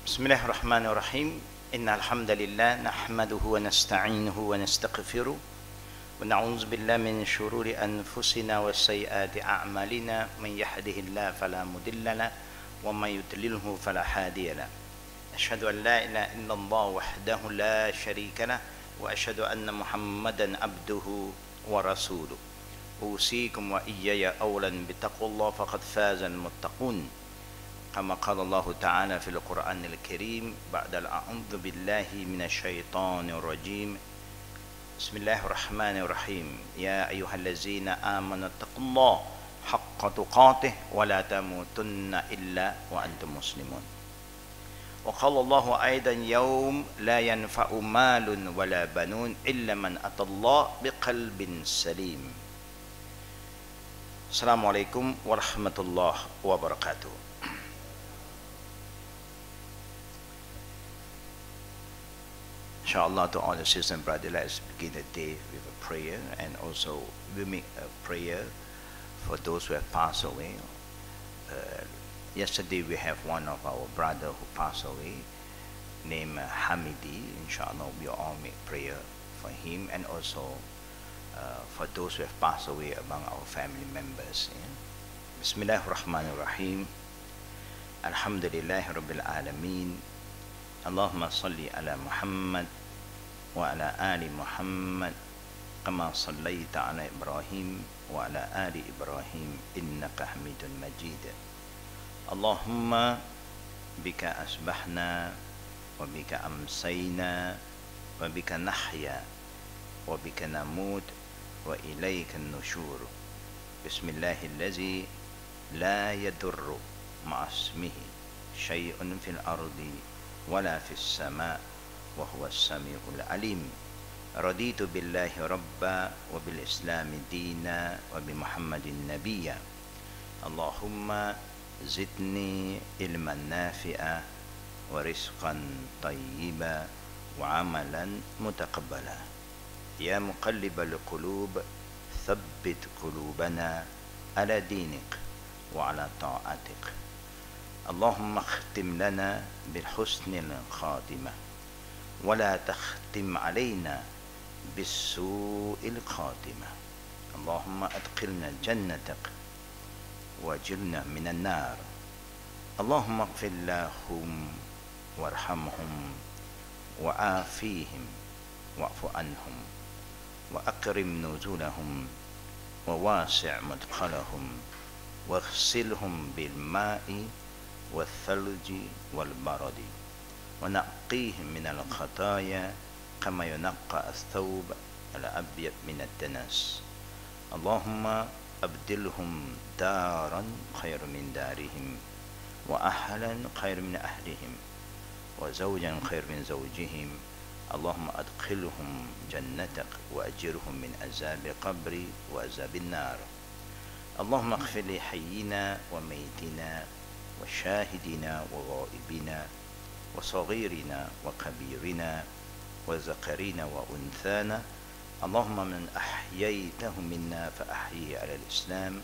بسم الله الرحمن الرحيم إن الحمد لله نحمده ونستعينه ونستغفره ونعوذ بالله من شرور أنفسنا وسيئات أعمالنا من يهده الله فلا مضل له ومن يضلله فلا هادي له أشهد أن لا إله إلا الله وحده لا شريك له وأشهد أن محمدا عبده ورسوله أوصيكم وإياي أولا بتقوى الله فقد فاز المتقون كما قال الله تعالى في القرآن الكريم بعد أعوذ بالله من الشيطان الرجيم بسم الله الرحمن الرحيم يا أيها الذين آمنوا اتقوا الله حق تقاته ولا تموتن إلا وأنتم مسلمون وقال الله أيضا يوم لا ينفع مال ولا بنون إلا من أتى الله بقلب سليم. السلام عليكم ورحمة الله وبركاته. Inshallah, to all the sisters and brothers, let's begin the day with a prayer, and also we make a prayer for those who have passed away. Yesterday we have one of our brother who passed away, named Hamidi. Inshallah, we all make prayer for him, and also for those who have passed away among our family members. Bismillahirrahmanirrahim. Alhamdulillahi Rabbil Alameen. Allahumma salli ala Muhammad wa ala ali Muhammad kama sallaita ala Ibrahim wa ala ali Ibrahim innaka hamidun majid. Allahumma bika asbahna wa bika amsayna wa bika nahya wa bika namut wa ilayka nushur. Bismillahillazi la yadurru ma'asmihi syai'un fil ardi ولا في السماء وهو السميع العليم. رضيت بالله ربا وبالإسلام دينا وبمحمد نبيا. اللهم زدني علما نافعا ورزقا طيبا وعملا متقبلا. يا مقلب القلوب ثبت قلوبنا على دينك وعلى طاعتك. اللهم اختم لنا بالحسن الخاتمة ولا تختم علينا بالسوء الخاتمة. اللهم أدخلنا جنتك وأجرنا من النار. اللهم اغفر لهم وارحمهم وعافيهم واعف عنهم وأكرم نزولهم وواسع مدخلهم واغسلهم بالماء والثلج والبرد ونقيهم من الخطايا كما ينقى الثوب الأبيض من الدنس. اللهم أبدلهم دارا خير من دارهم وأهلا خير من أهلهم وزوجا خير من زوجهم. اللهم أدخلهم جنتك وأجرهم من عذاب القبر وعذاب النار. اللهم اغفر لحينا وميتنا وشاهدنا وغائبنا وصغيرنا وكبيرنا وذكرنا وأنثانا. اللهم من أحييته منا فأحيه على الإسلام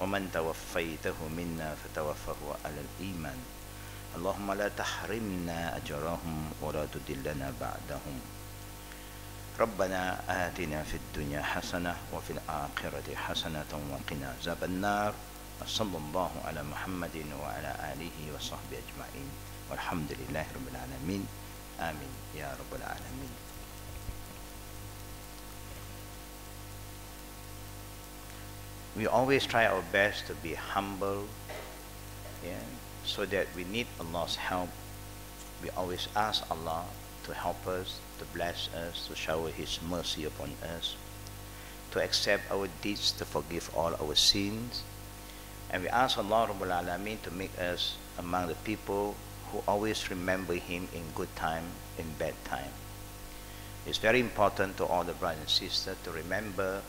ومن توفيته منا فتوفه على الإيمان. اللهم لا تحرمنا أجرهم ولا تدلنا بعدهم. ربنا آتنا في الدنيا حسنة وفي الآخرة حسنة وقنا عذاب النار. وصلى الله على محمد وعلى آله وصحبه أجمعين والحمد لله رب العالمين آمين يا رب العالمين. We always try our best to be humble, so that we need Allah's help. We always ask Allah to help us, to bless us, to shower His mercy upon us, to accept our deeds, to forgive all our sins. And we ask Allah Rabbul Alameen to make us among the people who always remember Him in good time, in bad time. It's very important to all the brothers and sisters to remember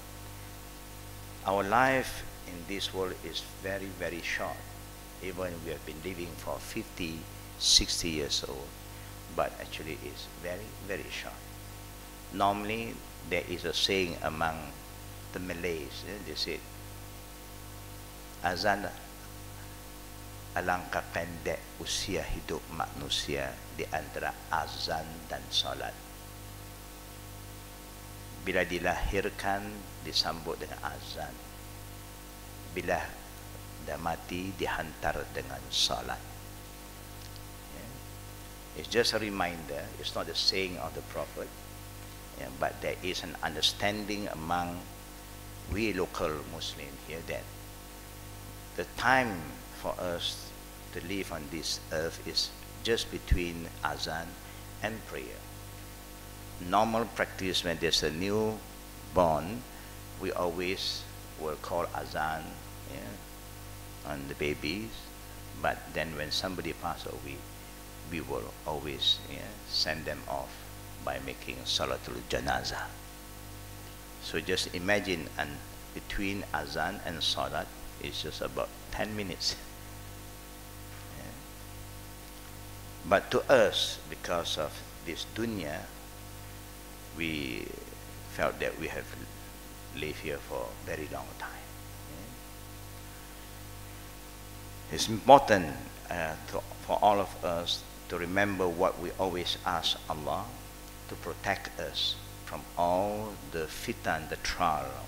our life in this world is very, very short. Even we have been living for 50, 60 years old, but actually it's very, very short. Normally, there is a saying among the Malays, they say, azan alangkah pendek usia hidup manusia di antara azan dan salat. Bila dilahirkan disambut dengan azan, bila dah mati dihantar dengan salat. It's just a reminder. It's not the saying of the Prophet, but there is an understanding among we local Muslims here that the time for us to live on this earth is just between azan and prayer. Normal practice, when there's a newborn, we always will call azan on the babies, but then when somebody passes away, we will always send them off by making salatul janazah. So just imagine, and between azan and salat is just about 10 minutes. But to us, because of this dunya, we felt that we have lived here for a very long time. It's important for all of us to remember what we always ask Allah, to protect us from all the fitan, the trial.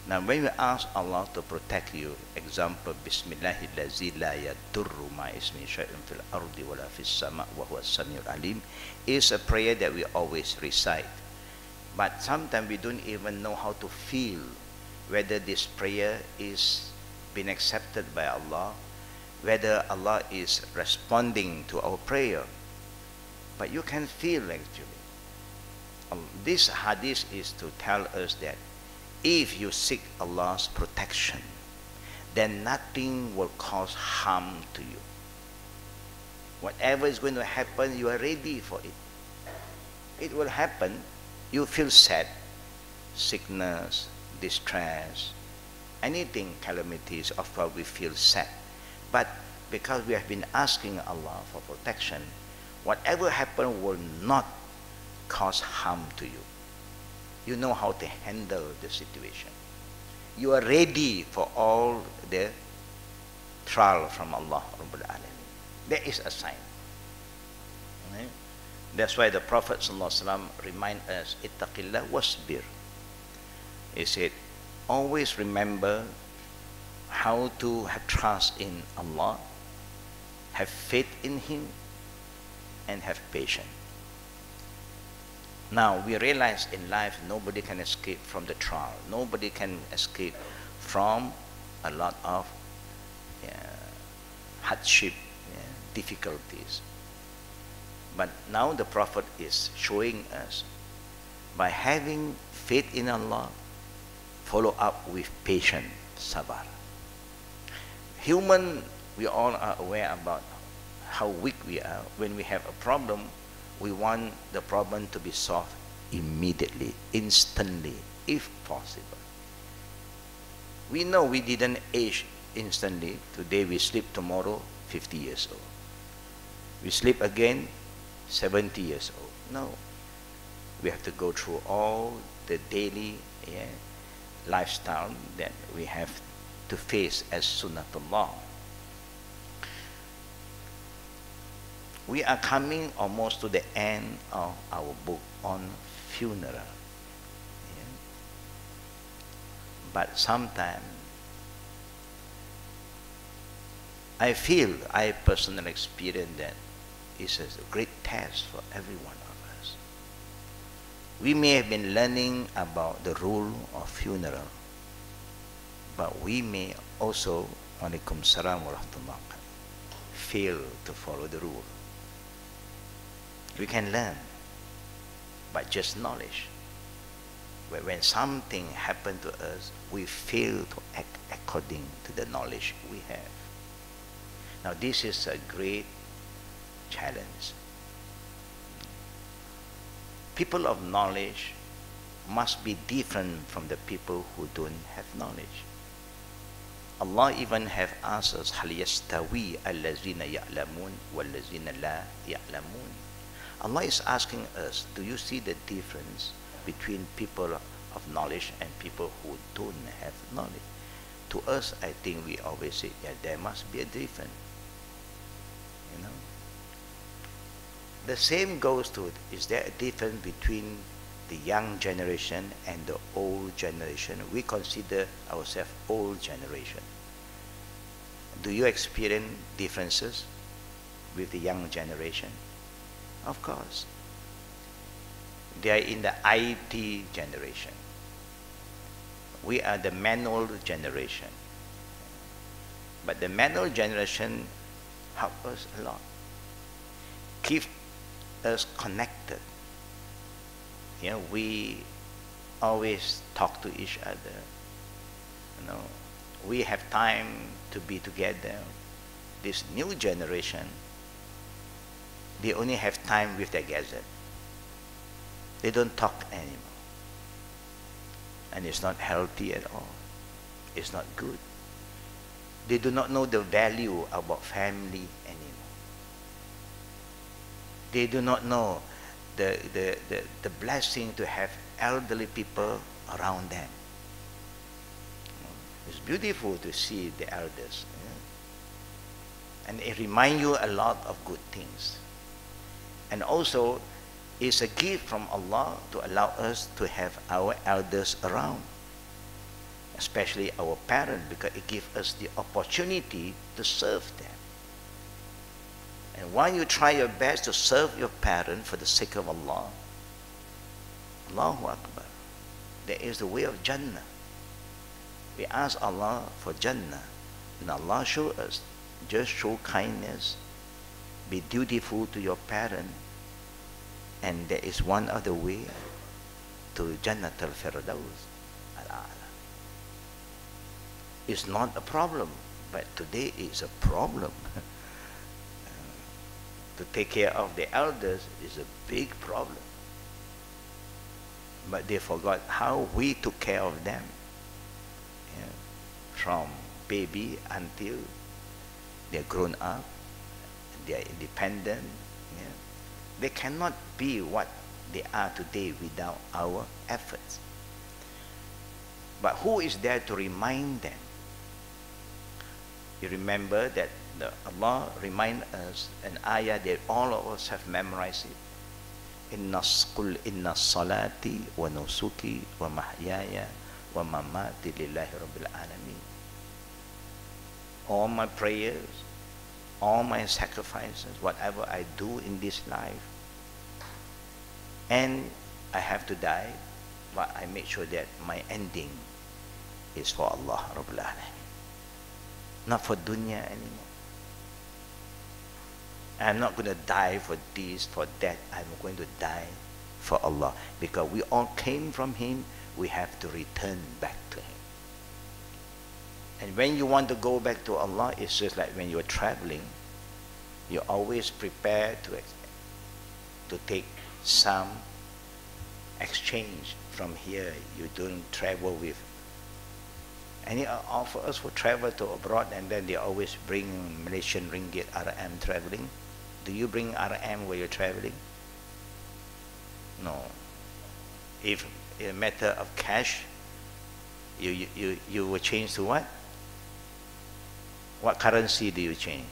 Now when we ask Allah to protect you, example, Bismillahirrahmanirrahim, la yadurru ma ismi syai'un fil ardi wala fis sama' wa huwa as-sami'ul alim, is a prayer that we always recite. But sometimes we don't even know how to feel whether this prayer is been accepted by Allah, whether Allah is responding to our prayer. But you can feel actually. This hadith is to tell us that if you seek Allah's protection, then nothing will cause harm to you. Whatever is going to happen, you are ready for it. It will happen. You feel sad, sickness, distress, anything, calamities, of course we feel sad. But because we have been asking Allah for protection, whatever happens will not cause harm to you. You know how to handle the situation. You are ready for all the trial from Allah Rabbul Alamin. There is a sign. Right? That's why the Prophet ﷺ remind us, ittaqillah wasbir. He said, always remember how to have trust in Allah, have faith in Him, and have patience. Now we realize in life nobody can escape from the trial. Nobody can escape from a lot of hardship, difficulties. But now the Prophet is showing us, by having faith in Allah, follow up with patience, sabar. Human, we all are aware about how weak we are. When we have a problem, we want the problem to be solved immediately, instantly, if possible. We know we didn't age instantly. Today we sleep, tomorrow 50 years old. We sleep again 70 years old. No. We have to go through all the daily lifestyle that we have to face as sunnatullah. We are coming almost to the end of our book on funeral. But sometimes I personally experience that it's a great test for every one of us. We may have been learning about the rule of funeral, but we may also, alaikum salam wa rahmatullah, fail to follow the rule. We can learn, but just knowledge. When something happens to us, we fail to act according to the knowledge we have. Now this is a great challenge. People of knowledge must be different from the people who don't have knowledge. Allah even have asked us, هَلْ يَسْتَوِي الَّذِينَ يَعْلَمُونَ وَالَّذِينَ لَا يَعْلَمُونَ. Allah is asking us, do you see the difference between people of knowledge and people who don't have knowledge? To us, I think we always say, yeah, there must be a difference. You know, the same goes to, is there a difference between the young generation and the old generation? We consider ourselves old generation. Do you experience differences with the young generation? Of course. They are in the IT generation. We are the manual generation. But the manual generation help us a lot. Keep us connected. You know, we always talk to each other. You know, we have time to be together. This new generation, they only have time with their gadget. They don't talk anymore. And it's not healthy at all. It's not good. They do not know the value about family anymore. They do not know the blessing to have elderly people around them. It's beautiful to see the elders. And it reminds you a lot of good things. And also, it's a gift from Allah to allow us to have our elders around, especially our parents, because it gives us the opportunity to serve them. And while you try your best to serve your parents for the sake of Allah, Allahu Akbar, there is the way of Jannah. We ask Allah for Jannah, and Allah show us, just show kindness, be dutiful to your parents, and there is one other way to Jannat al-Firdaus al-A'la. It's not a problem, but today it's a problem. To take care of the elders is a big problem. But they forgot how we took care of them. Yeah. From baby until they're grown up, they're independent. Yeah. They cannot be what they are today without our efforts. But who is there to remind them? You remember that Allah remind us an ayah that all of us have memorized it. Inna salati wa nusuki wa mahyaya wa mamati lillahi rabbil alamin. All my prayers, all my sacrifices, whatever I do in this life, and I have to die, but I make sure that my ending is for Allah Rabbil Alamin, not for dunya anymore. I'm not going to die for this, for that. I'm going to die for Allah, because we all came from Him. We have to return back to Him. And when you want to go back to Allah, it's just like when you're traveling. You always prepare to take some exchange from here. You don't travel with any offer us for travel to abroad, and then they always bring Malaysian ringgit RM traveling. Do you bring RM where you're traveling? No. If in a matter of cash, you will change to what? What currency do you change?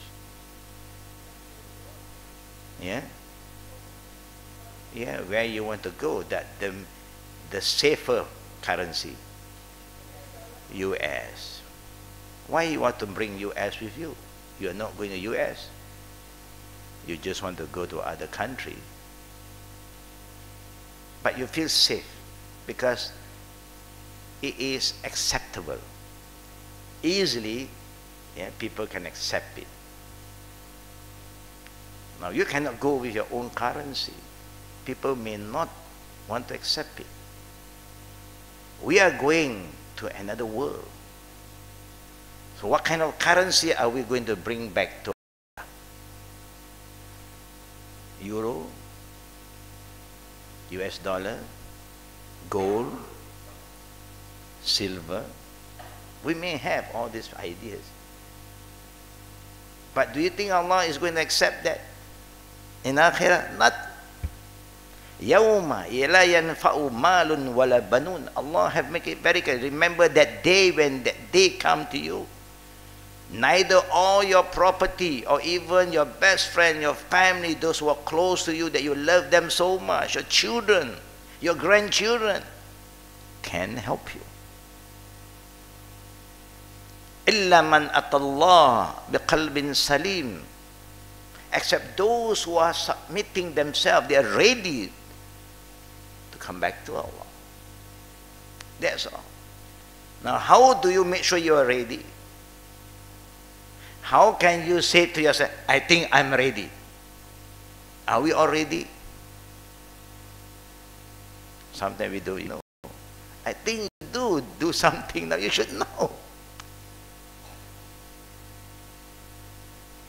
Yeah? Yeah, where you want to go, that the safer currency, US. Why you want to bring US with you? You are not going to US. You just want to go to other country. But you feel safe because it is acceptable. Easily, yeah, people can accept it. Now you cannot go with your own currency. People may not want to accept it. We are going to another world. So what kind of currency are we going to bring back to? Euro, US dollar, gold, silver. We may have all these ideas. But do you think Allah is going to accept that? In Akhirah, not. Yawma la yanfa'u malun wala banun. Allah have make it very clear. Remember that day when that day come to you. Neither all your property or even your best friend, your family, those who are close to you, that you love them so much, your children, your grandchildren, can help you. إِلَّا مَنْ أَتَى اللَّهَ بِقَلْبٍ سَلِيمٍ. Except those who are submitting themselves, they are ready to come back to Allah. That's all. Now, how do you make sure you are ready? How can you say to yourself, I think I'm ready? Are we all ready? Sometimes we do, I think you do something now, you should know.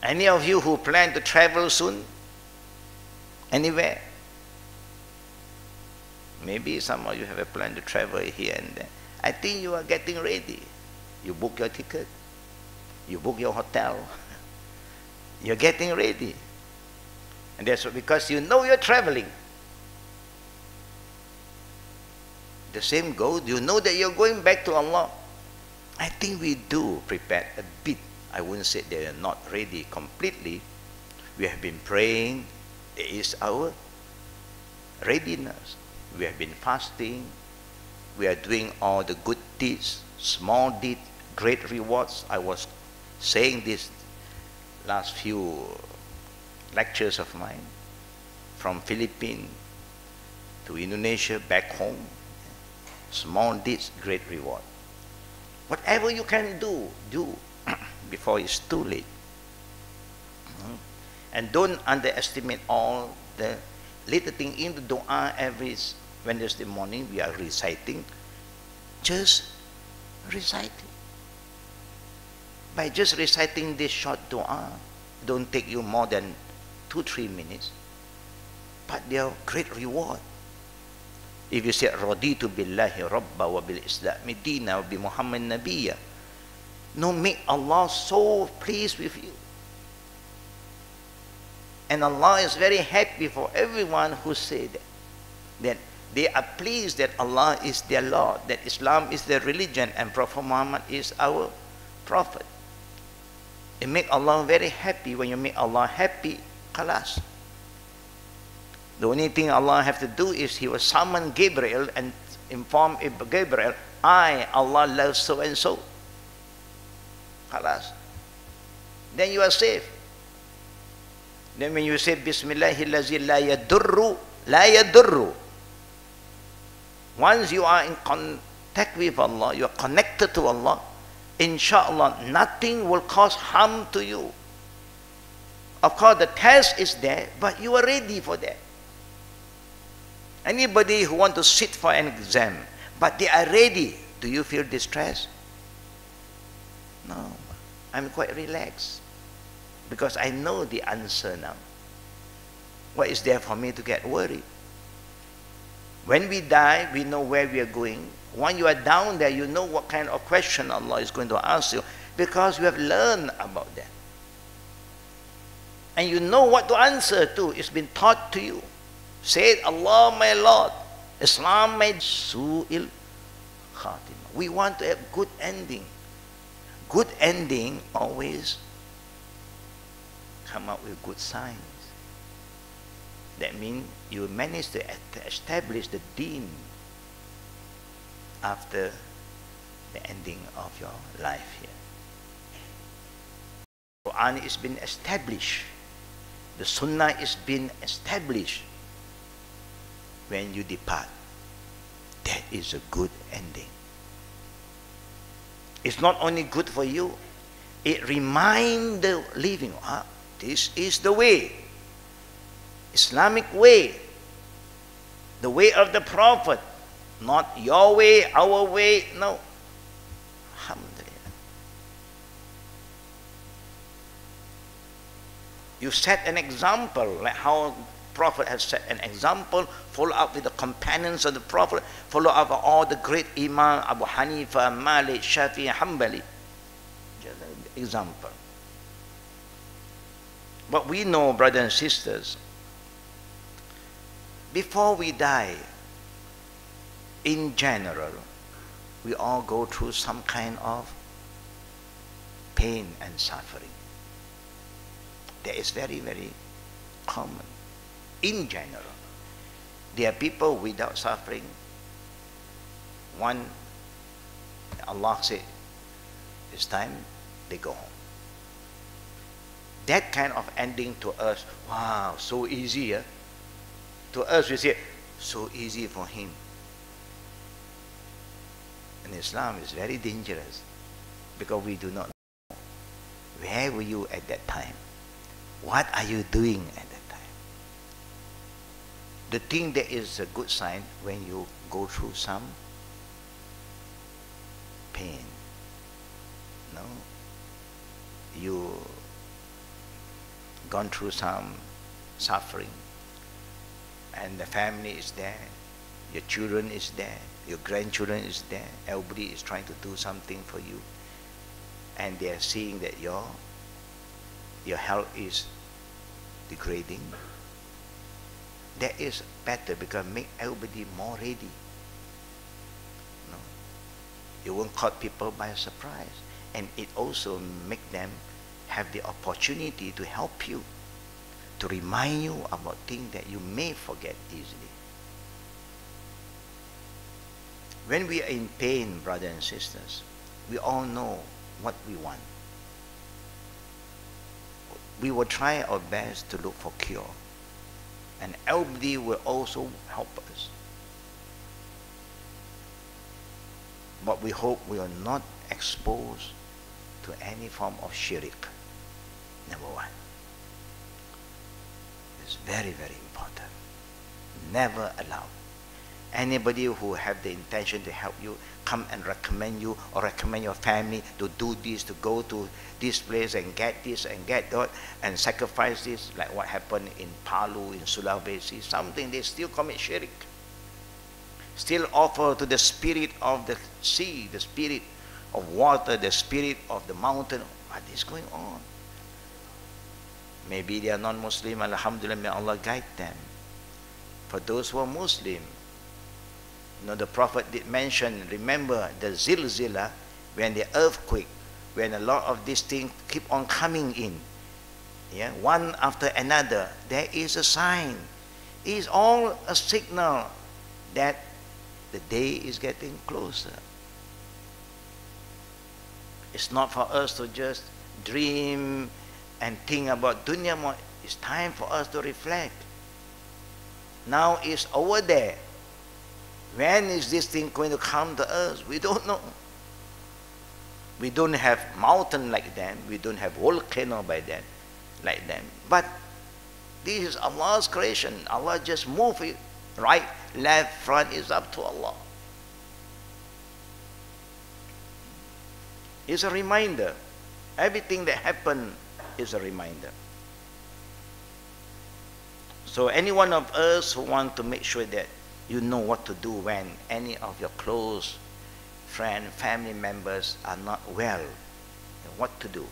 Any of you who plan to travel soon? Anywhere? Maybe some of you have a plan to travel here and there. I think you are getting ready. You book your ticket. You book your hotel. You're getting ready. And that's because you know you're traveling. The same goes, you know that you're going back to Allah. I think we do prepare a bit. I wouldn't say they are not ready completely. We have been praying. There is our readiness. We have been fasting. We are doing all the good deeds, small deeds, great rewards. I was saying this last few lectures of mine, from Philippines to Indonesia, back home. Small deeds, great reward. Whatever you can do, do before it's too late. And don't underestimate all the little thing in the dua. Every Wednesday morning we are reciting. Just reciting. By just reciting this short dua, don't take you more than 2-3 minutes, but they are great reward. If you say Raditu billahi rabba wa bil islami dina wa bi Muhammad nabiyya, no, make Allah so pleased with you. And Allah is very happy for everyone who say that they are pleased that Allah is their Lord, that Islam is their religion, and Prophet Muhammad is our Prophet. It make Allah very happy. When you make Allah happy, khalas. The only thing Allah have to do is He will summon Gabriel and inform Gabriel, I, Allah, love so and so. Khalas. Then you are safe. Then when you say Bismillahillazi la yadurru, la yadurru. Once you are in contact with Allah, you are connected to Allah, inshallah, nothing will cause harm to you. Of course, the test is there, but you are ready for that. Anybody who want to sit for an exam, but they are ready, do you feel distressed? No, I'm quite relaxed because I know the answer now. What is there for me to get worried? When we die, we know where we are going. When you are down there, you know what kind of question Allah is going to ask you because you have learned about that. And you know what to answer to. It's been taught to you. Say, Allah my Lord, Islam my su'il khatimah. We want to have good ending. Good ending always come up with good signs. That means you manage to establish the deen after the ending of your life here. The Quran is being established. The Sunnah is being established. When you depart, that is a good ending. It's not only good for you, it reminds the living, this is the way, Islamic way, the way of the Prophet, not your way, our way, no. Alhamdulillah. You set an example, like how Prophet has set an example, follow up with the companions of the Prophet, follow up with all the great Imam, Abu Hanifa, Malik, Shafi, Hanbali. Just an example. But we know, brothers and sisters, before we die, in general, we all go through some kind of pain and suffering. That is very, very common. In general, there are people without suffering. One, Allah said, it's time, they go home. That kind of ending to us, wow, so easy. To us, we say, so easy for him. In Islam, it's very dangerous because we do not know where were you at that time. What are you doing at that time? The thing that is a good sign when you go through some pain. No? You gone through some suffering and the family is there, your children is there, your grandchildren is there, everybody is trying to do something for you, and they are seeing that your health is degrading. That is better because make everybody more ready. No? You won't caught people by surprise, and it also make them have the opportunity to help you, to remind you about things that you may forget easily. When we are in pain, brothers and sisters, we all know what we want. We will try our best to look for cure, and everybody will also help us. But we hope we are not exposed to any form of shirk. Number one. It's very, very important. Never allow anybody who have the intention to help you come and recommend you or recommend your family to do this, to go to this place and get this and get that and sacrifice this, like what happened in Palu, in Sulawesi, something they still commit shirk. Still offer to the spirit of the sea, the spirit of water, the spirit of the mountain. What is going on? Maybe they are non-Muslim, alhamdulillah, may Allah guide them. For those who are Muslim, the Prophet did mention, remember the zilzila, when the earthquake, when a lot of these things keep on coming in, one after another, there is a sign. It is all a signal that the day is getting closer. It's not for us to just dream and think about dunya more. It's time for us to reflect. Now it's over there. When is this thing going to come to us? We don't know. We don't have mountain like them. We don't have volcano by them, like them. But this is Allah's creation. Allah just move it. Right, left, front is up to Allah. It's a reminder. Everything that happened is a reminder. So any one of us who want to make sure that you know what to do when any of your close friend, family members are not well, what to do.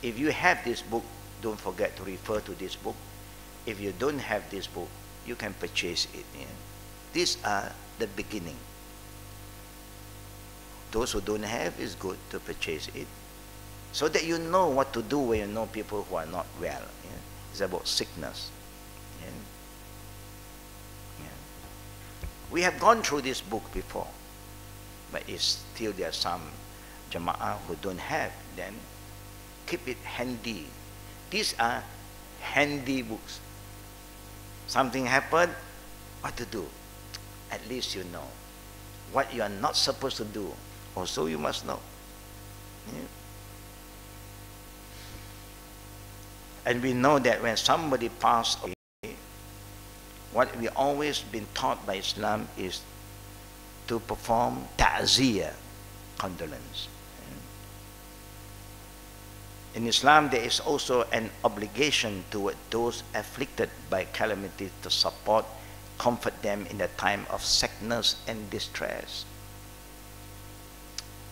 If you have this book, don't forget to refer to this book. If you don't have this book, you can purchase it. These are the beginning. Those who don't have, it's good to purchase it, so that you know what to do when you know people who are not well. It's about sickness. We have gone through this book before, but it's still there are some jama'ah who don't have. Then keep it handy. These are handy books. Something happened, what to do? At least you know. What you are not supposed to do, also you must know. And we know that when somebody passes away, what we always been taught by Islam is to perform ta'ziyah, condolence. In Islam, there is also an obligation toward those afflicted by calamity to support, comfort them in the time of sickness and distress.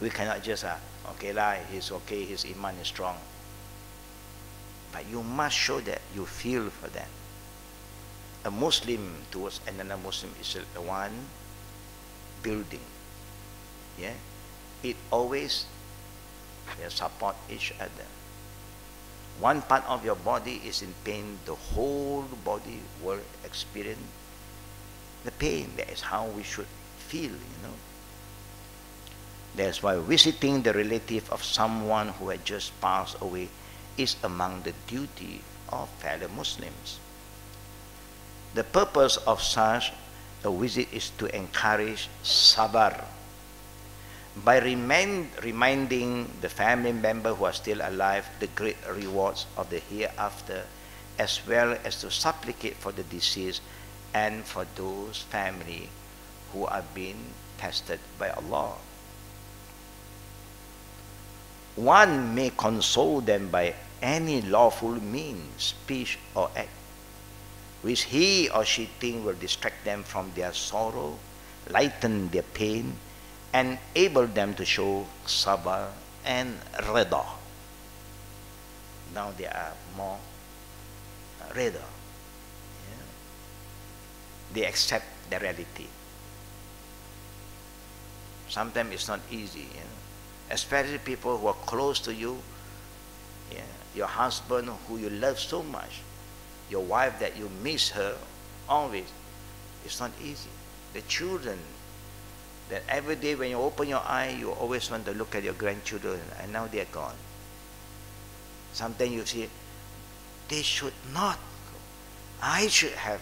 We cannot just, okay lah, he's okay, his iman is strong. But you must show that you feel for them. A Muslim towards another Muslim is one building. It always They support each other. One part of your body is in pain, the whole body will experience the pain. That is how we should feel, That's why visiting the relative of someone who had just passed away is among the duty of fellow Muslims. The purpose of such a visit is to encourage sabar by reminding the family member who are still alive the great rewards of the hereafter, as well as to supplicate for the deceased and for those family who are being tested by Allah. One may console them by any lawful means, speech or act, which he or she thinks will distract them from their sorrow, lighten their pain, and enable them to show sabr and rida. Now they are more rida. They accept the reality. Sometimes it's not easy, especially people who are close to you, your husband who you love so much, your wife that you miss her always. It's not easy. The children, that every day when you open your eye, you always want to look at your grandchildren, and now they are gone. Sometimes you say, they should not go. I should have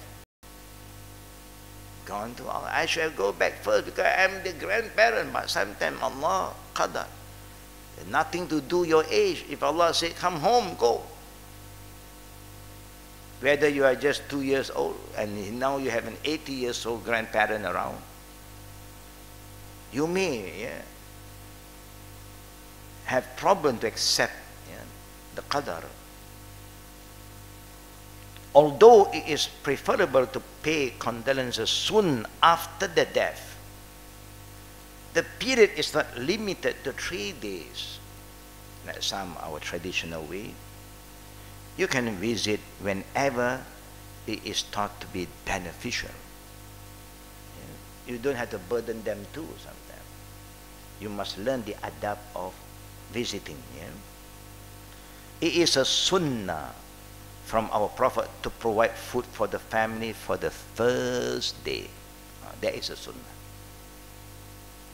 gone to Allah. I should have go back first because I am the grandparent. But sometimes Allah qadar. Nothing to do your age. If Allah said, come home, go. Whether you are just 2 years old and now you have an 80 years old grandparent around, you may have problem to accept the qadar. Although it is preferable to pay condolences soon after the death, the period is not limited to 3 days, like some our traditional way. You can visit whenever it is thought to be beneficial. You don't have to burden them too sometimes. You must learn the adab of visiting. It is a sunnah from our Prophet to provide food for the family for the first day. That is a sunnah.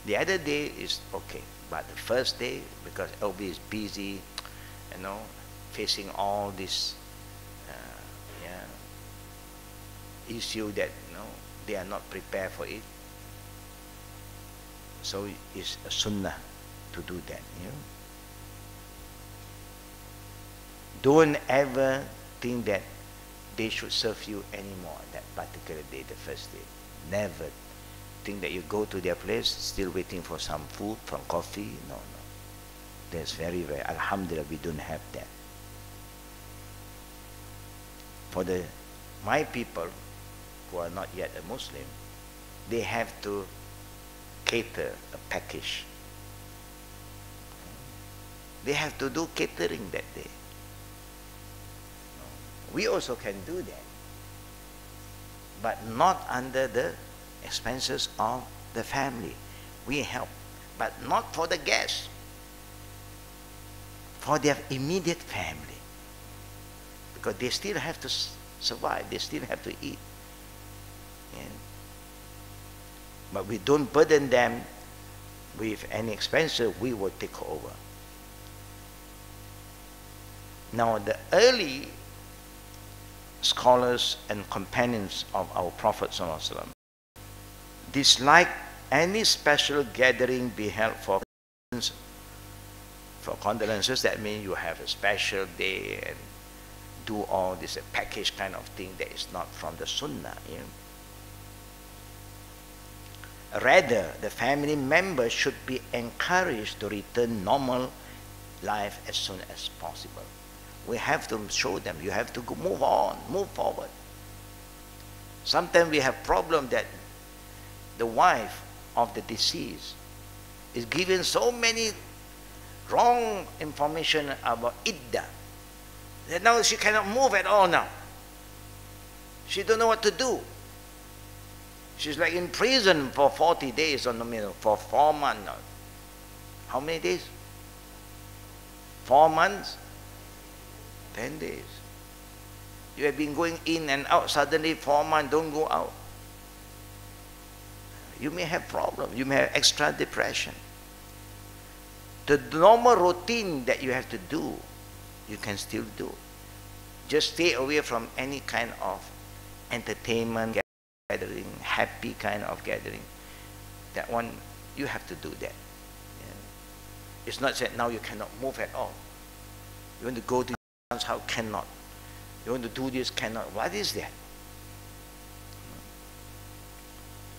The other day is okay, but the first day, because everybody is busy, facing all this issue that they are not prepared for it. So it's a sunnah to do that. Don't ever think that they should serve you anymore that particular day, the first day. Never think that you go to their place still waiting for some food, from coffee. No. That's very rare. Alhamdulillah, we don't have that. For my people who are not yet a Muslim, they have to cater a package. They have to do catering that day. We also can do that, but not under the expenses of the family. We help, but not for the guests, for their immediate family, because they still have to survive, they still have to eat. But we don't burden them with any expenses. We will take over. Now the early scholars and companions of our Prophet ﷺ dislike any special gathering be held for condolences. That means you have a special day and do all this, a package kind of thing that is not from the Sunnah. Rather, the family members should be encouraged to return normal life as soon as possible. We have to show them, you have to move on, move forward. Sometimes we have problem that the wife of the deceased is given so many wrong information about iddah that now she cannot move at all now. She don't know what to do. She's like in prison for 40 days, or no, for 4 months. How many days? 4 months, 10 days. You have been going in and out, suddenly 4 months, don't go out. You may have problems, you may have extra depression. The normal routine that you have to do, you can still do. Just stay away from any kind of entertainment gathering, happy kind of gathering. That one, you have to do that. Yeah. It's not that now you cannot move at all. You want to go to your house, cannot. You want to do this, cannot. What is that?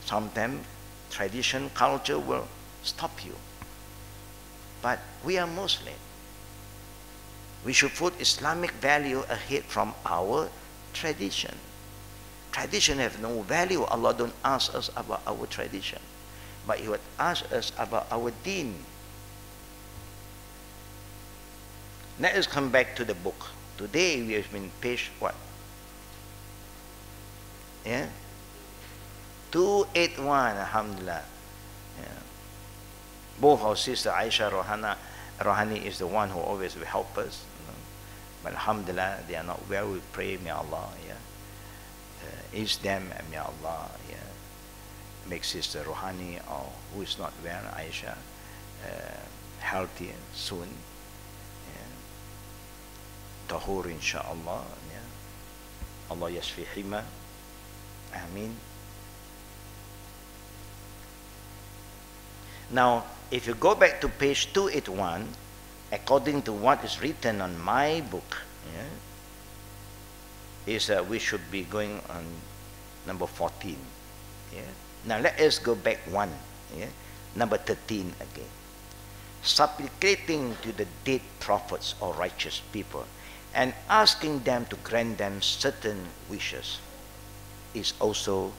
Sometimes tradition, culture will stop you. But we are Muslim. We should put Islamic value ahead from our tradition. Tradition have no value. Allah don't ask us about our tradition. But He would ask us about our deen. Let us come back to the book. Today we have been page what? Yeah? 281, alhamdulillah. Yeah. Both our sister Aisha Rohani is the one who always will help us. You know. But alhamdulillah, they are not well. We pray, may Allah, ease them, and may Allah, make Sister Rohani, or who is not well, Aisha, healthy and soon. Tahur, insha'Allah. Allah yasfihima. Ameen. Now, if you go back to page 281, according to what is written on my book, is we should be going on number 14. Now let us go back one. Number 13 again. Supplicating to the dead prophets or righteous people and asking them to grant them certain wishes is also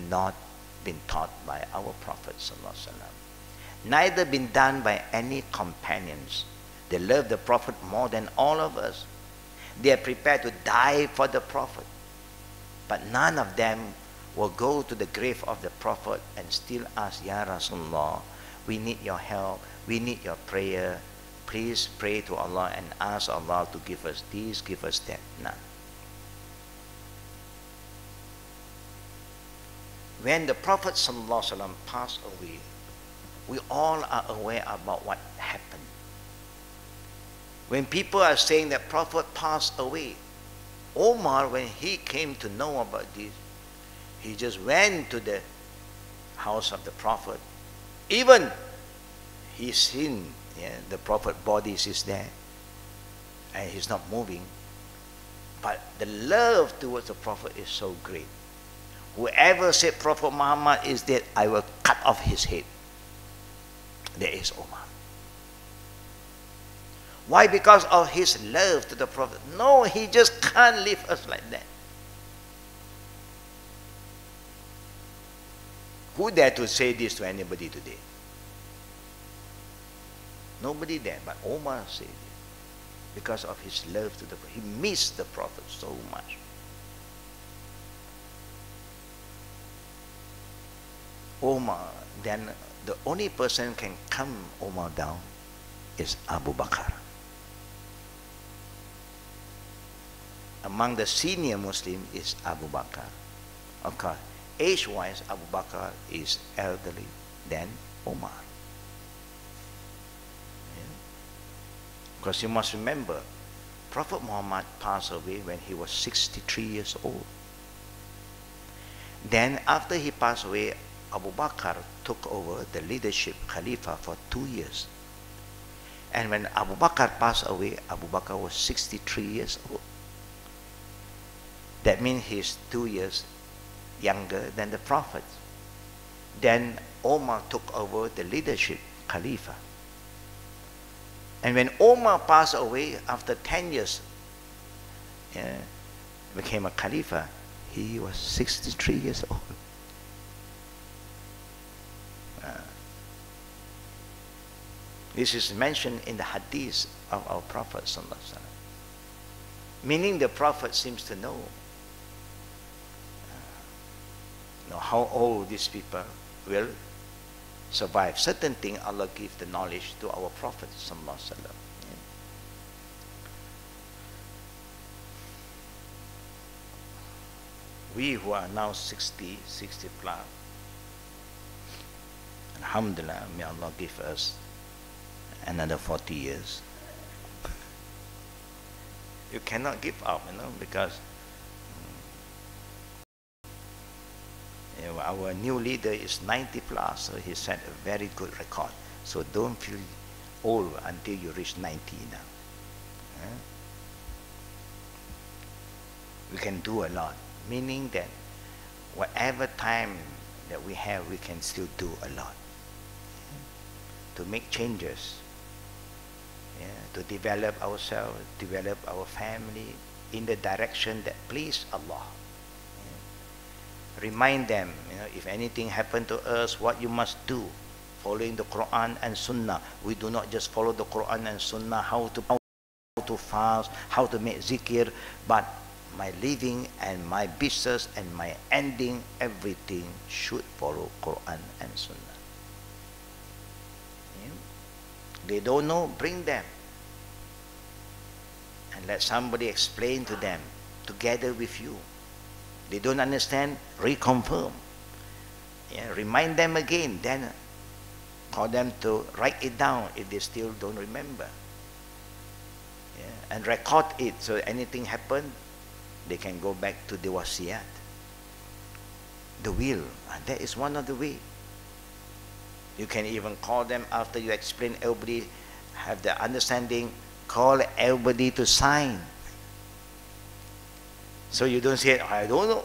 not been taught by our Prophet ﷺ. Neither been done by any companions. They love the Prophet more than all of us. They are prepared to die for the Prophet. But none of them will go to the grave of the Prophet and still ask, Ya Rasulullah, we need your help, we need your prayer. Please pray to Allah and ask Allah to give us this, give us that. None. When the Prophet ﷺ passed away, we all are aware about what happened. When people are saying that Prophet passed away, Omar, when he came to know about this, he just went to the house of the Prophet. Even he's seen the Prophet body is there and he's not moving. But the love towards the Prophet is so great. Whoever said Prophet Muhammad is dead, I will cut off his head. There is Omar. Why? Because of his love to the Prophet. No, he just can't leave us like that. Who dare to say this to anybody today? Nobody there, but Omar said it. Because of his love to the Prophet. He missed the Prophet so much. Omar, then the only person can calm Omar down is Abu Bakr. Among the senior Muslims is Abu Bakr. Of course, age-wise, Abu Bakr is elderly than Omar. Because you must remember, Prophet Muhammad passed away when he was 63 years old. Then after he passed away, Abu Bakr took over the leadership Khalifa for 2 years. And when Abu Bakr passed away, Abu Bakr was 63 years old. That means he's 2 years younger than the Prophet. Then Omar took over the leadership Khalifa. And when Omar passed away after 10 years, became a Khalifa, he was 63 years old. This is mentioned in the hadith of our Prophet ﷺ. Meaning the Prophet seems to know how old these people will survive. Certain things Allah gives the knowledge to our Prophet ﷺ. We who are now 60 plus, alhamdulillah, may Allah give us another 40 years. You cannot give up, because our new leader is 90 plus, so he set a very good record. So don't feel old until you reach 90 now. We can do a lot, meaning that whatever time that we have, we can still do a lot to make changes, to develop ourselves, develop our family in the direction that please Allah. Remind them, if anything happened to us, what you must do, following the Quran and Sunnah. We do not just follow the Quran and Sunnah, how to fast, how to make zikir, but my living and my business and my ending, everything should follow Quran and Sunnah. They don't know, bring them. And let somebody explain to them together with you. They don't understand, reconfirm. Remind them again, then call them to write it down if they still don't remember. And record it, so anything happen, they can go back to the wasiyat. The will, and that is one of the way. You can even call them after you explain, everybody have the understanding, call everybody to sign. So you don't say, I don't know.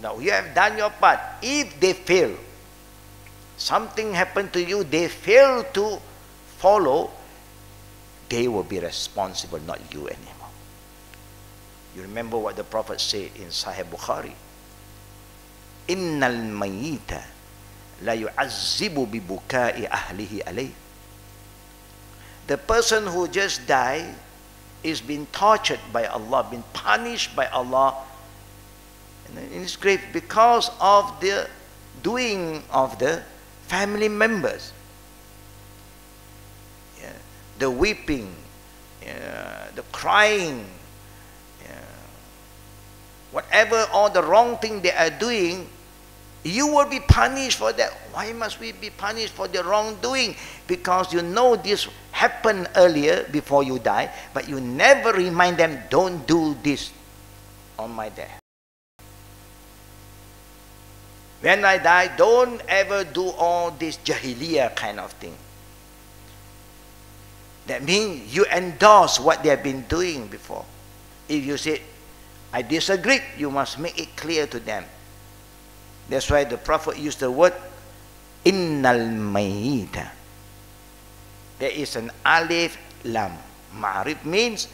No, you have done your part. If they fail, something happened to you, they fail to follow, they will be responsible, not you anymore. You remember what the Prophet said in Sahih Bukhari? Innal mayyita la yu'azzibu bi bukai ahlihi alayh. The person who just died is being tortured by Allah, being punished by Allah in his grave because of the doing of the family members. The weeping, the crying, whatever all the wrong thing they are doing, you will be punished for that. Why must we be punished for the wrongdoing? Because you know this happened earlier before you die, but you never remind them, don't do this on my death. When I die, don't ever do all this jahiliyyah kind of thing. That means you endorse what they have been doing before. If you say, I disagree, you must make it clear to them. That's why the Prophet used the word innal mayyita. There is an alif lam. Ma'rif means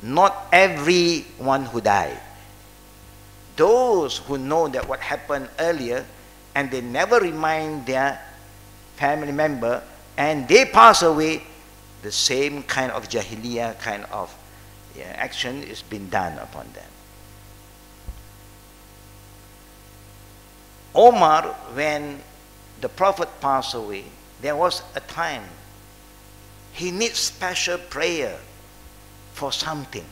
not everyone who died. Those who know that what happened earlier and they never remind their family member and they pass away, the same kind of jahiliyyah kind of action is being done upon them. Omar, when the Prophet passed away, there was a time he needs special prayer for something.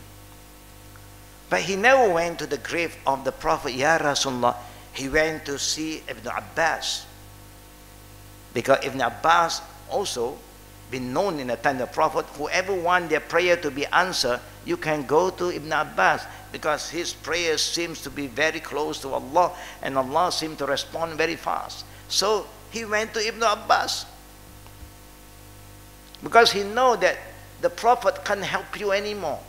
But he never went to the grave of the Prophet, Ya Rasulullah. He went to see Ibn Abbas. Because Ibn Abbas also been known in the time of the Prophet, whoever want their prayer to be answered, you can go to Ibn Abbas, because his prayer seems to be very close to Allah, and Allah seems to respond very fast. So he went to Ibn Abbas, because he know that the Prophet can't help you anymore.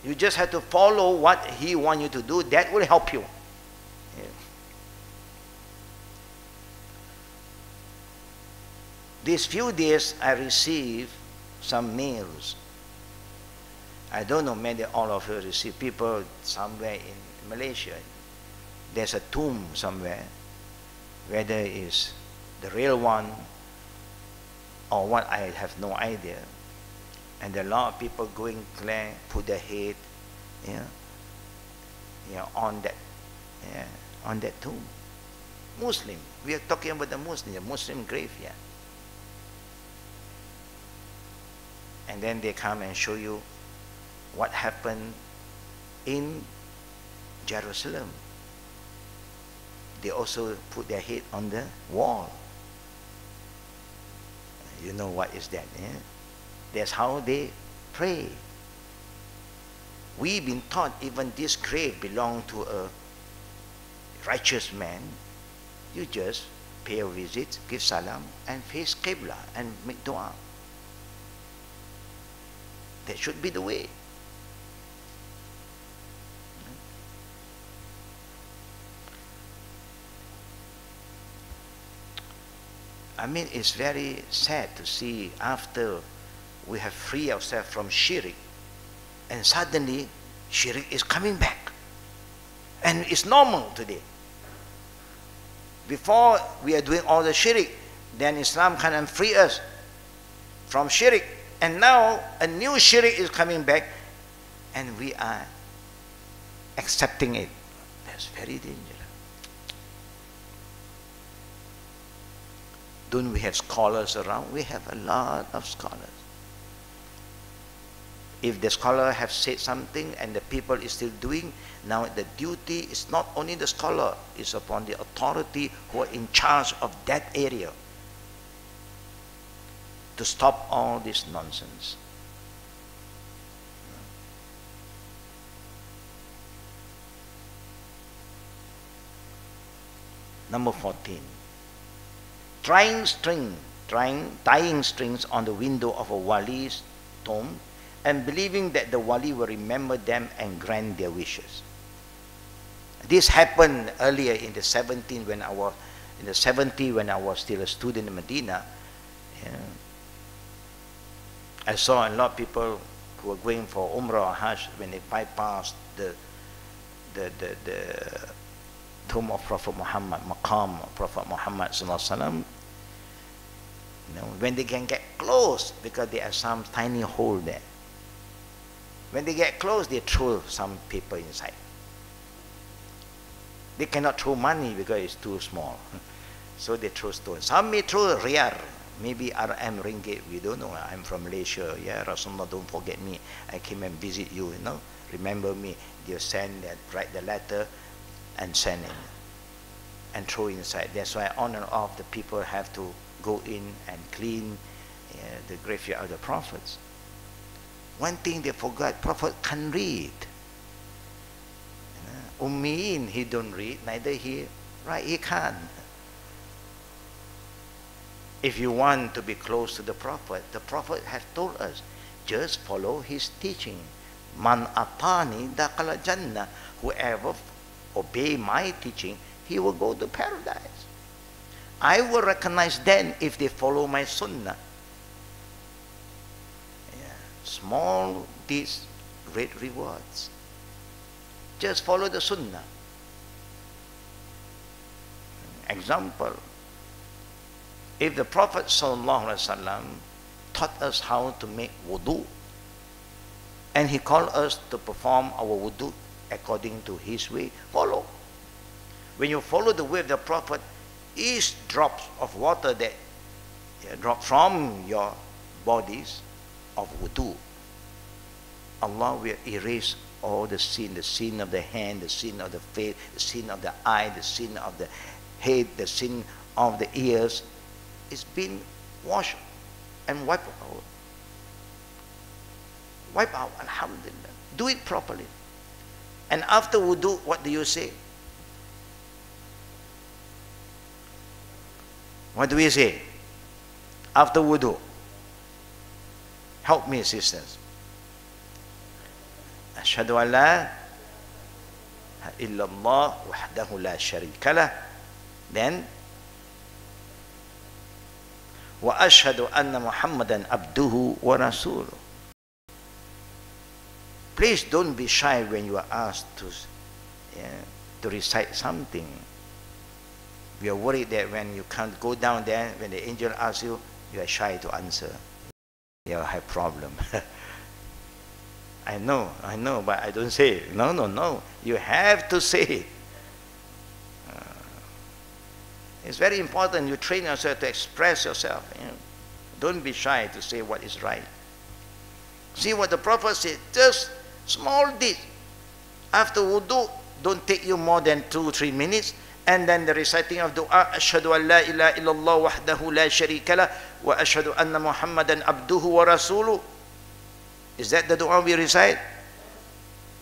You just have to follow what he wants you to do. That will help you. These few days I received some mails. I don't know, maybe all of you receive. People somewhere in Malaysia, there's a tomb somewhere, whether it's the real one or what, I have no idea. And there are a lot of people going there, put their head on that tomb. Muslim. We are talking about the Muslim graveyard. And then they come and show you what happened in Jerusalem. They also put their head on the wall. You know what is that? Yeah? That's how they pray. We've been taught even this grave belonged to a righteous man. You just pay a visit, give salam, and face Qibla and make dua. That should be the way. I mean, it's very sad to see after we have freed ourselves from shirk, and suddenly shirk is coming back. And it's normal today. Before we are doing all the shirk, then Islam come and free us from shirk. And now a new shirk is coming back, and we are accepting it. That's very dangerous. Don't we have scholars around? We have a lot of scholars. If the scholar have said something and the people is still doing, now the duty is not only the scholar, it's upon the authority who are in charge of that area to stop all this nonsense. Number 14. Tying strings on the window of a wali's tomb and believing that the wali will remember them and grant their wishes. This happened earlier in the 70s when I was still a student in Medina. Yeah. I saw a lot of people who were going for Umrah or Hajj when they bypassed the tomb of Prophet Muhammad, maqam of Prophet Muhammad sallallahu alaihi wasallam. You know, when they can get close, because there are some tiny hole there. When they get close, they throw some paper inside. They cannot throw money because it's too small. So they throw stones. Some may throw riyal, maybe RM ringgit, we don't know. I'm from Malaysia. Yeah, Rasulullah, don't forget me. I came and visit you, you know. Remember me. They send that, write the letter and send it and throw inside. That's why on and off the people have to go in and clean the graveyard of the prophets. One thing they forgot, Prophet can read. Ummiyin, he don't read, neither he write, he can't. If you want to be close to the Prophet has told us, just follow his teaching. Man atani dakhala jannah. Whoever obey my teaching, he will go to paradise. I will recognize them if they follow my sunnah. Yeah. Small deeds, great rewards. Just follow the sunnah. Example, if the Prophet ﷺ taught us how to make wudu, and he called us to perform our wudu according to his way, follow. When you follow the way of the Prophet, each drops of water that drop from your bodies of wudu, Allah will erase all the sin of the hand, the sin of the face, the sin of the eye, the sin of the head, the sin of the ears. It's been washed and wiped out. Wipe out, alhamdulillah. Do it properly. And after wudu, what do you say? What do we say? After wudu. Help me, sisters. Ashhadu an la illallah wahdahu la sharika lah. Then wa ashhadu anna Muhammadan abduhu wa rasuluh. Please don't be shy when you are asked to recite something. We are worried that when you can't go down there, when the angel asks you, you are shy to answer. You have problem. I know, but I don't say it. No. You have to say it. It's very important you train yourself to express yourself. You know. Don't be shy to say what is right. See what the Prophet said, just Small deed. After wudu, don't take you more than 2-3 minutes. And then the reciting of dua, Ashhadu an la ilaha illallah wahdahu la sharika lah wa ashhadu anna Muhammadan abduhu wa rasuluh. Is that the dua we recite?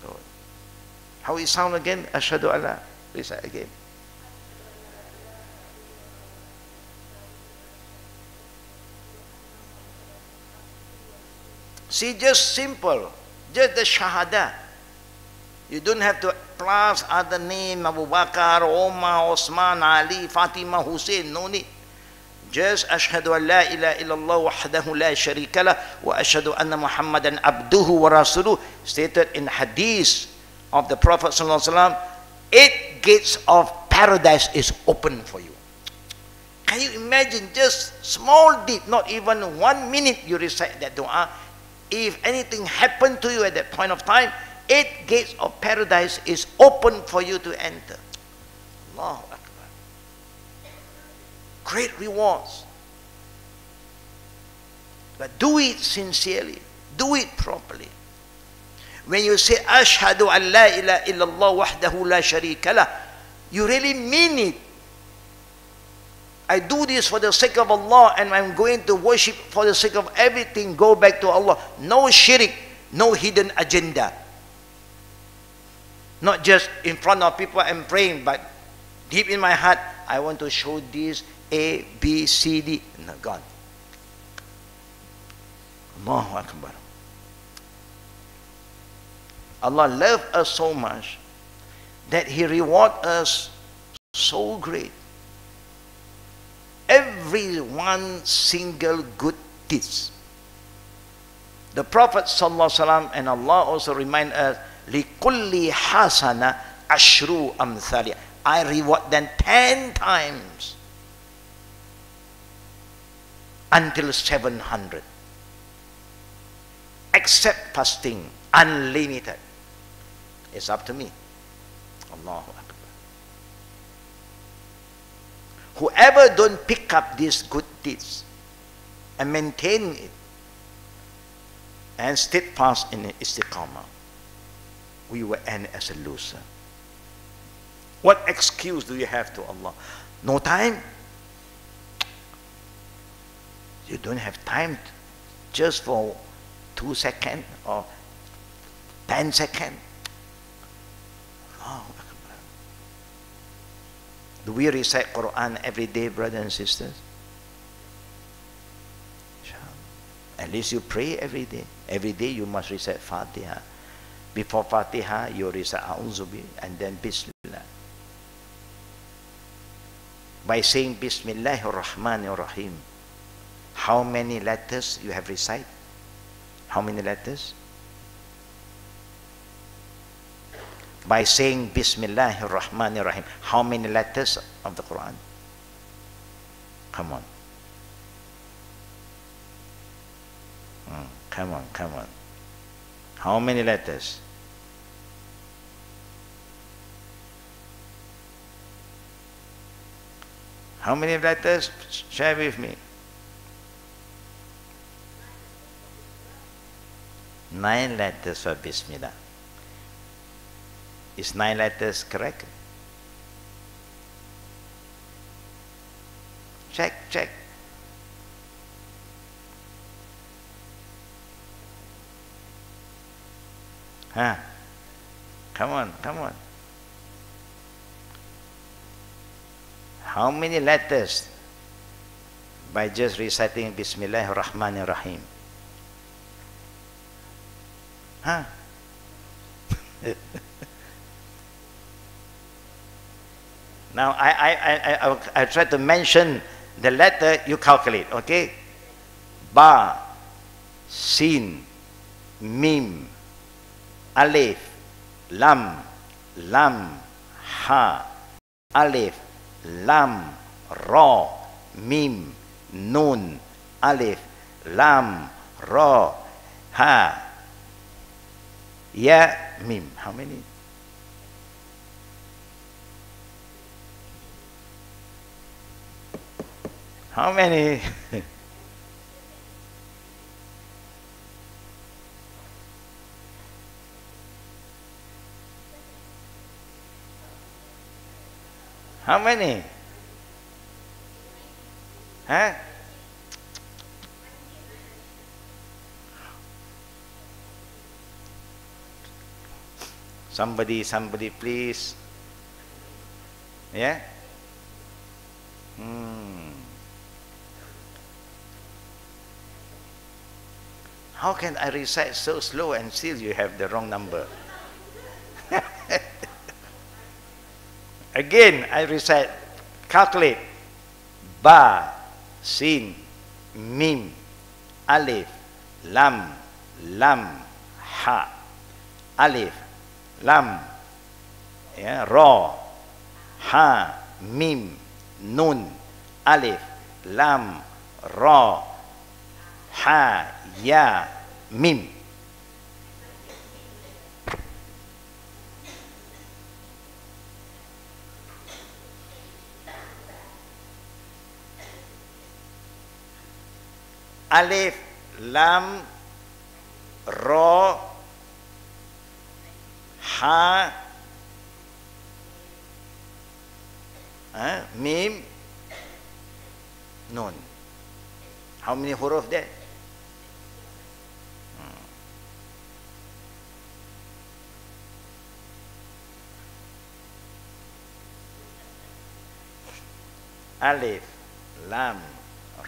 No. How it sound again? Ashhadu an la. Recite again. See, just simple. Just the shahada. You don't have to plus other name, Abu Bakar, Omar, Osman, Ali, Fatima, Hussain. No need. Just Ashhadu an la ilaha illallah wahdahu la sharika lah wa ashhadu anna Muhammadan abduhu wa rasuluh, stated in hadith of the Prophet sallallahu alaihi wasallam, 8 gates of paradise is open for you. Can you imagine, just small deed, not even 1 minute you recite that dua. If anything happened to you at that point of time, 8 gates of paradise is open for you to enter. Allahu Akbar. Great rewards. But do it sincerely. Do it properly. When you say, Ashhadu an la ilaha illallah wahdahu la sharika lah, you really mean it. I do this for the sake of Allah, and I'm going to worship for the sake of everything. Go back to Allah. No shirk, no hidden agenda. Not just in front of people I'm praying, but deep in my heart, I want to show this A, B, C, D. No, God. Allahu Akbar. Allah loves us so much that He rewards us so great. Every one single good deeds. The Prophet ﷺ and Allah also remind us, لِكُلِّ حَسَنَ أَشْرُ أَمْثَالِهَا. I reward them 10 times until 700. Except fasting, unlimited. It's up to me. Allahu Akbar. Whoever don't pick up these good deeds and maintain it and steadfast in istiqamah, we will end as a loser. What excuse do you have to Allah? No time? You don't have time just for 2 seconds or 10 seconds. Allahu Akbar. Do we recite Quran every day, brothers and sisters? At least you pray every day. Every day you must recite Fatiha. Before Fatiha, you recite A'udzubi and then Bismillah. By saying Bismillahir Rahmanir Rahim, how many letters you have recited? How many letters? By saying Bismillahir Rahmanir Rahim, how many letters of the Quran? Come on. Come on, come on. How many letters? How many letters? Share with me. 9 letters for Bismillah. Is 9 letters correct? Check, check. Huh? Come on, come on. How many letters by just reciting Bismillahir Rahmanir Rahim? Huh? Now I try to mention the letter, you calculate, okay? Ba, Sin, Mim, Alif, Lam, Lam, Ha, Alif, Lam, Ra, Mim, Nun, Alif, Lam, Ra, Ha, Ya, Mim. How many? How many? How many? Huh? Somebody please. Yeah? How can I recite so slow and still you have the wrong number? Again, I recite, calculate. Ba, sin, mim, alif, lam, ha, alif, lam, yeah, ra, ha, mim, nun, alif, lam, ra, ha, ya, mim. Alif, lam, ra, ha, mim, nun. How many huruf there? Alif, lam,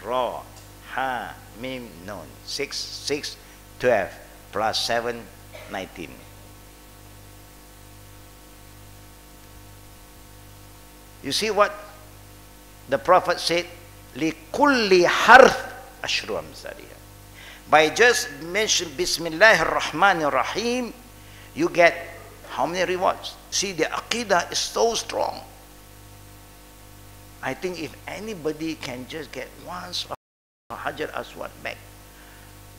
ra, ha, mim, nun. 6, 12 plus 7, 19. You see what the Prophet said? لِكُلِّ حَرْفٍ أَشْرُ أَمْثَالِهَا. By just mention Bismillah ar-Rahman ar-Rahim, you get how many rewards? See, the Aqidah is so strong. I think if anybody can just get once Hajar Aswad back,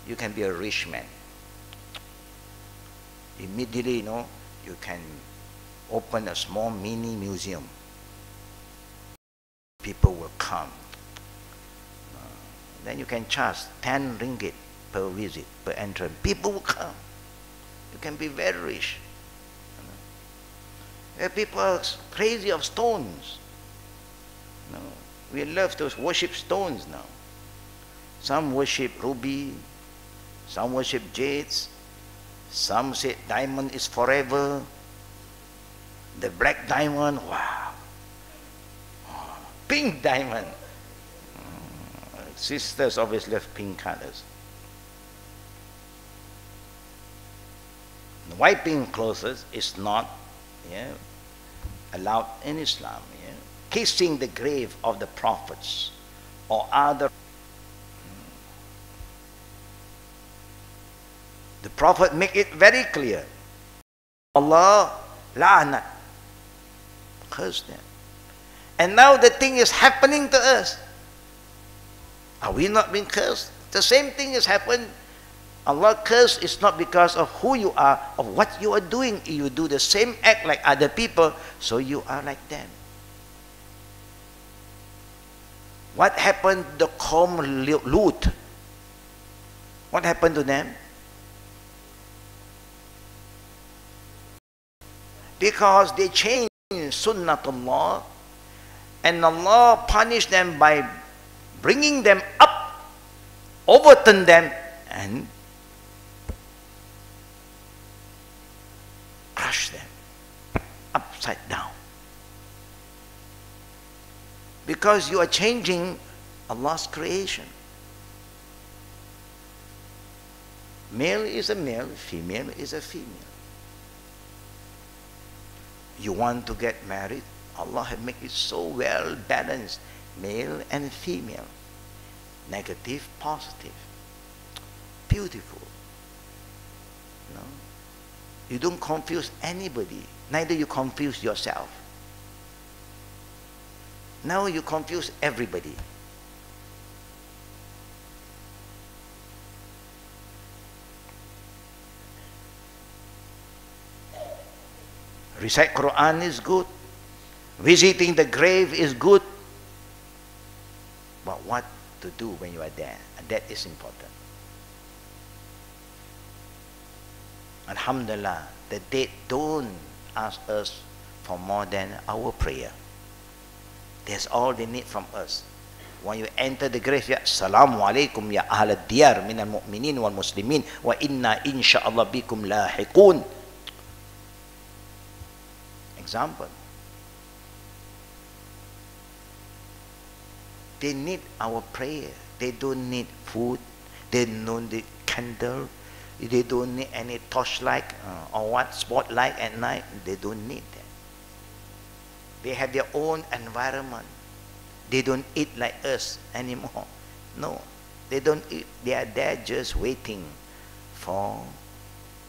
you can be a rich man. Immediately, you can open a small mini museum. People will come. Then you can charge 10 ringgit per visit, per entrance. People will come. You can be very rich. People are crazy of stones. We love to worship stones now. Some worship ruby, some worship jades, some say diamond is forever. The black diamond, wow. Pink diamond. Sisters always love pink colors. Wiping clothes is not allowed in Islam. Kissing the grave of the prophets or other. The Prophet make it very clear. Allah la'anat. Curse them. And now the thing is happening to us. Are we not being cursed? The same thing has happened. Allah curse is not because of who you are, of what you are doing. You do the same act like other people, so you are like them. What happened to the Qawm Lut? What happened to them? Because they changed Sunnatullah, and Allah punished them by bringing them up, overturn them, and crush them upside down. Because you are changing Allah's creation. Male is a male, female is a female. You want to get married, Allah has made it so well balanced, male and female, negative, positive, beautiful. You don't confuse anybody, neither you confuse yourself. Now you confuse everybody. Recite Quran is good. Visiting the grave is good. But what to do when you are there? And that is important. Alhamdulillah, the dead don't ask us for more than our prayer. That's all they need from us. When you enter the graveyard, Assalamu alaikum ya ahl al-diyar min al-mu'minin wal-muslimin wa inna insha'Allah bikum lahiqun. Example. They need our prayer. They don't need food. They don't need candle. They don't need any torchlight or what spotlight at night. They don't need that. They have their own environment. They don't eat like us anymore. No, they don't eat. They are there just waiting for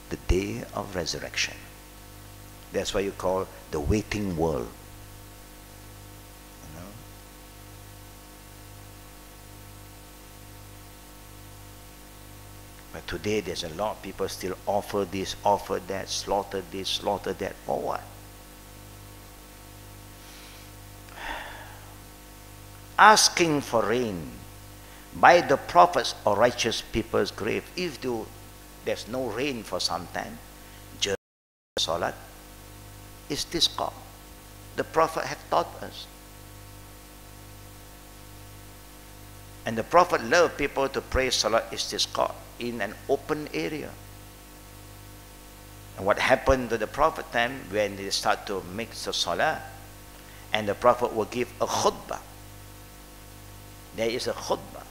the day of resurrection. That's why you call the waiting world. You know? But today there's a lot of people still offer this, offer that, slaughter this, slaughter that. For what? Asking for rain by the prophets or righteous people's grave. If there's no rain for some time, just salat, istisqa. The Prophet had taught us. And the Prophet loved people to pray salat istisqa in an open area. And what happened to the Prophet time when they start to make the salah, and the Prophet will give a khutbah. There is a khutbah.